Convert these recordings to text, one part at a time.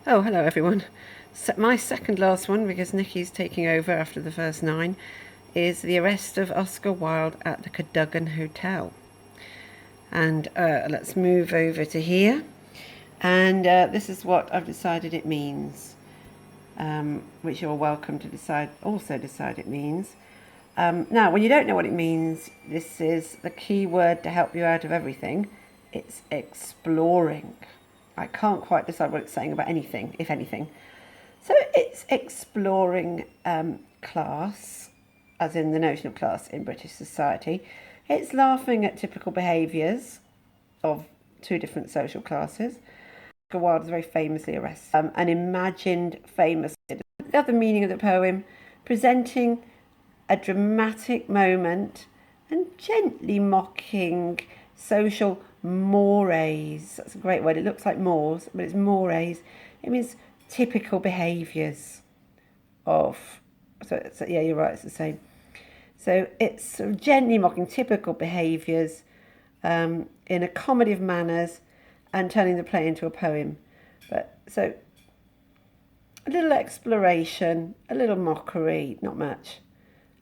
Oh, hello everyone. So my second last one, because Nikki's taking over after the first 9, is the arrest of Oscar Wilde at the Cadogan Hotel. And let's move over to here. And this is what I've decided it means, which you're welcome to also decide it means. Now, when you don't know what it means, this is the key word to help you out of everything. It's exploring. I can't quite decide what it's saying about anything, if anything. So it's exploring class, as in the notion of class in British society. It's laughing at typical behaviours of two different social classes. Oscar Wilde is very famously arrested. An imagined famous. The other meaning of the poem, presenting a dramatic moment and gently mocking social mores. That's a great word. It looks like mores, but it's mores. It means typical behaviours of. So yeah, you're right. It's the same. So it's sort of gently mocking typical behaviours in a comedy of manners and turning the play into a poem. But so a little exploration, a little mockery, not much,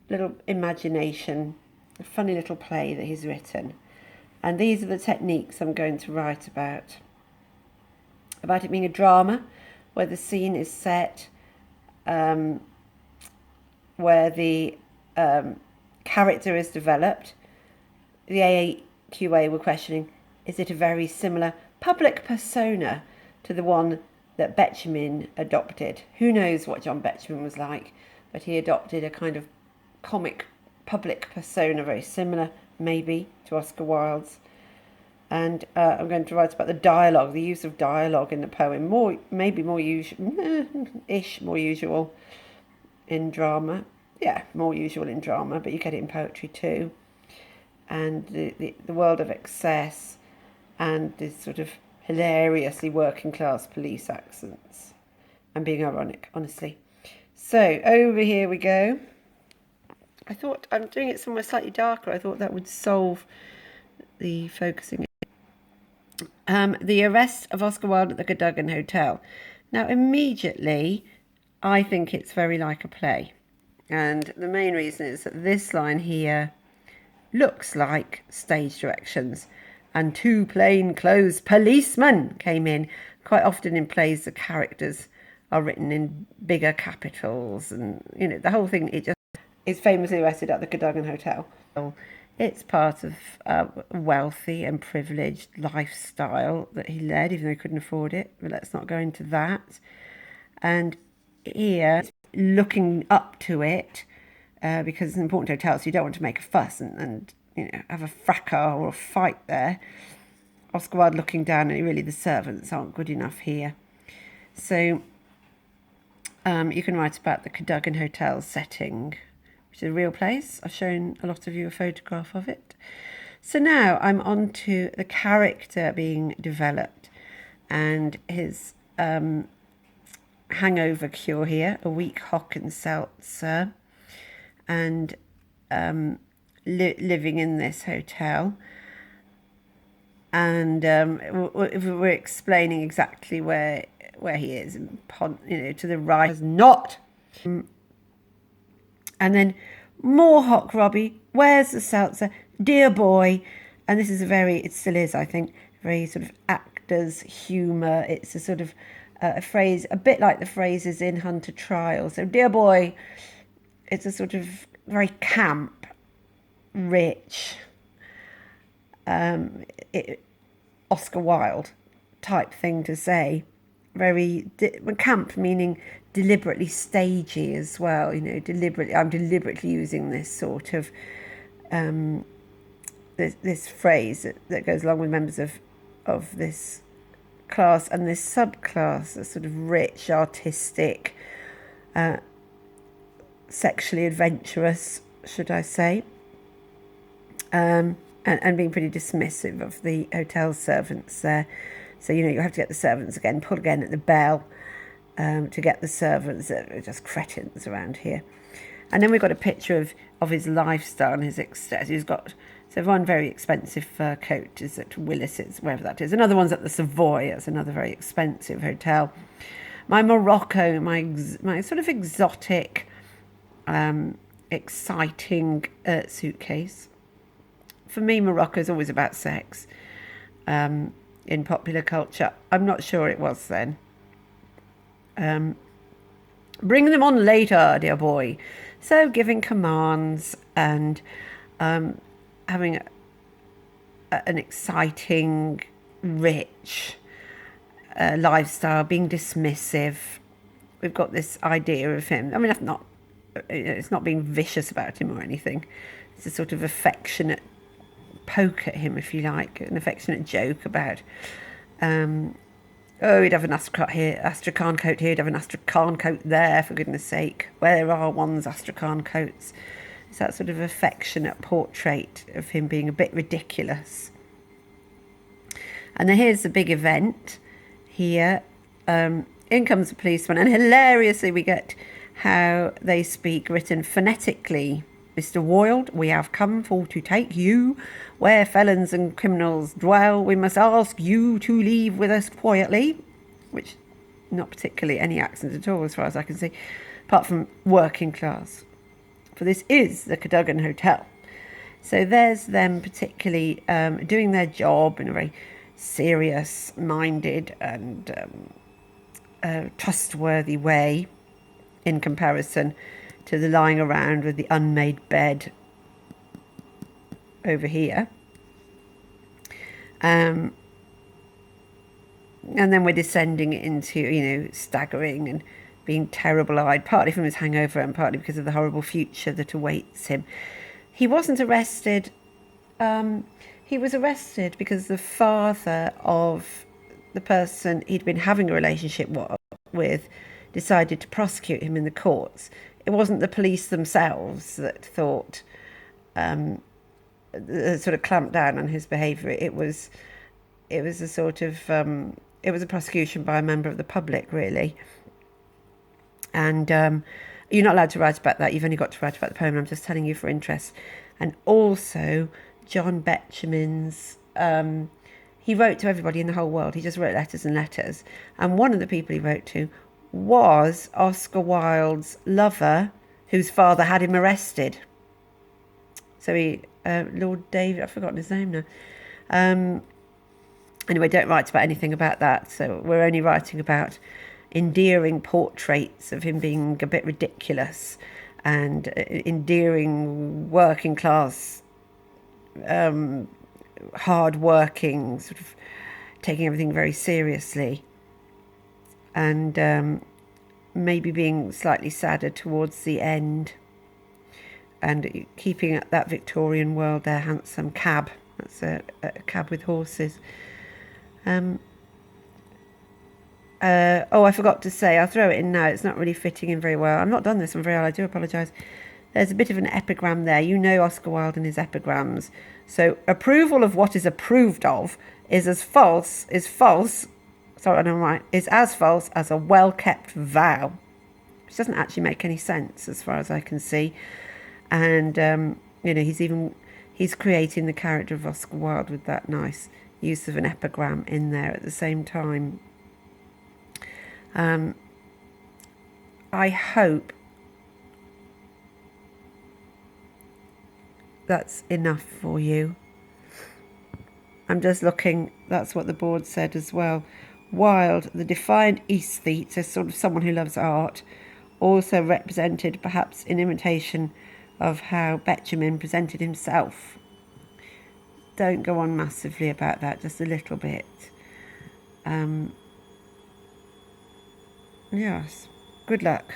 a little imagination, a funny little play that he's written. And these are the techniques I'm going to write about. About it being a drama, where the scene is set, where the character is developed. The AAQA were questioning, is it a very similar public persona to the one that Betjeman adopted? Who knows what John Betjeman was like, but he adopted a kind of comic public persona, very similar maybe to Oscar Wilde's. And I'm going to write about the dialogue, the use of dialogue in the poem, more usual in drama. Yeah, more usual in drama, but you get it in poetry too. And the world of excess and this sort of hilariously working class police accents. I'm being ironic, honestly. So over here we go. I thought I'm doing it somewhere slightly darker. I thought that would solve the focusing. The arrest of Oscar Wilde at the Cadogan Hotel. Now, immediately, I think it's very like a play. And the main reason is that this line here looks like stage directions. And two plainclothes policemen came in. Quite often in plays, the characters are written in bigger capitals. And, the whole thing, it just is famously arrested at the Cadogan Hotel. It's part of a wealthy and privileged lifestyle that he led, even though he couldn't afford it. But let's not go into that. And here, looking up to it, because it's an important hotel, so you don't want to make a fuss and have a fracas or a fight there. Oscar Wilde looking down, and really the servants aren't good enough here. So you can write about the Cadogan Hotel setting, which is a real place. I've shown a lot of you a photograph of it. So now I'm on to the character being developed and his hangover cure here, a weak hock and seltzer, and living in this hotel. And we're explaining exactly where he is, to the right. Not. And then more hock, Robbie. Where's the seltzer? Dear boy. And this is it still is, I think, very sort of actor's humour. It's a sort of a phrase, a bit like the phrases in Hunter Trial. So, dear boy, it's a sort of very camp, rich, Oscar Wilde type thing to say. Very camp, meaning deliberately stagey as well. I'm deliberately using this sort of this phrase that goes along with members of this class and this subclass, a sort of rich, artistic, sexually adventurous, should I say, and being pretty dismissive of the hotel servants there. So, you have to get the servants again, pull again at the bell to get the servants. They're just cretins around here. And then we've got a picture of his lifestyle and his excess. He's got, one very expensive fur coat is at Willis's, wherever that is. Another one's at the Savoy. That's another very expensive hotel. my Morocco, my sort of exotic, exciting suitcase. For me, Morocco is always about sex in popular culture. I'm not sure it was then. Bring them on later, dear boy. So giving commands and having an exciting, rich lifestyle, being dismissive. We've got this idea of him. I mean, it's not being vicious about him or anything. It's a sort of affectionate poke at him, if you like, an affectionate joke about, oh, he'd have an astrakhan coat here, he'd have an astrakhan coat there, for goodness sake. Where are one's astrakhan coats? It's that sort of affectionate portrait of him being a bit ridiculous. And then here's the big event here. In comes the policeman, and hilariously we get how they speak, written phonetically. Mr. Wilde, we have come for to take you where felons and criminals dwell. We must ask you to leave with us quietly, which not particularly any accent at all as far as I can see, apart from working class. For this is the Cadogan Hotel. So there's them particularly doing their job in a very serious-minded and trustworthy way in comparison to the lying around with the unmade bed over here. And then we're descending into, staggering and being terrible-eyed, partly from his hangover and partly because of the horrible future that awaits him. He wasn't arrested. He was arrested because the father of the person he'd been having a relationship with decided to prosecute him in the courts. It wasn't the police themselves that thought, sort of clamped down on his behaviour. It was a sort of, it was a prosecution by a member of the public, really. And you're not allowed to write about that. You've only got to write about the poem. I'm just telling you for interest. And also, John Betjeman's, he wrote to everybody in the whole world. He just wrote letters and letters. And one of the people he wrote to was Oscar Wilde's lover, whose father had him arrested. So Lord David, I've forgotten his name now. Anyway, don't write about anything about that. So we're only writing about endearing portraits of him being a bit ridiculous and endearing working class, hard working, sort of taking everything very seriously. And maybe being slightly sadder towards the end, and keeping that Victorian world, their handsome cab. That's a cab with horses. I forgot to say, I'll throw it in now, it's not really fitting in very well. I've not done this one very well, I do apologise. There's a bit of an epigram there. You know Oscar Wilde and his epigrams. So, approval of what is approved of is as false as a well-kept vow. Which doesn't actually make any sense as far as I can see. And, he's creating the character of Oscar Wilde with that nice use of an epigram in there at the same time. I hope that's enough for you. I'm just looking, that's what the board said as well. Wilde, the defiant aesthete, so sort of someone who loves art, also represented perhaps in imitation of how Betjeman presented himself. Don't go on massively about that, just a little bit. Yes, good luck.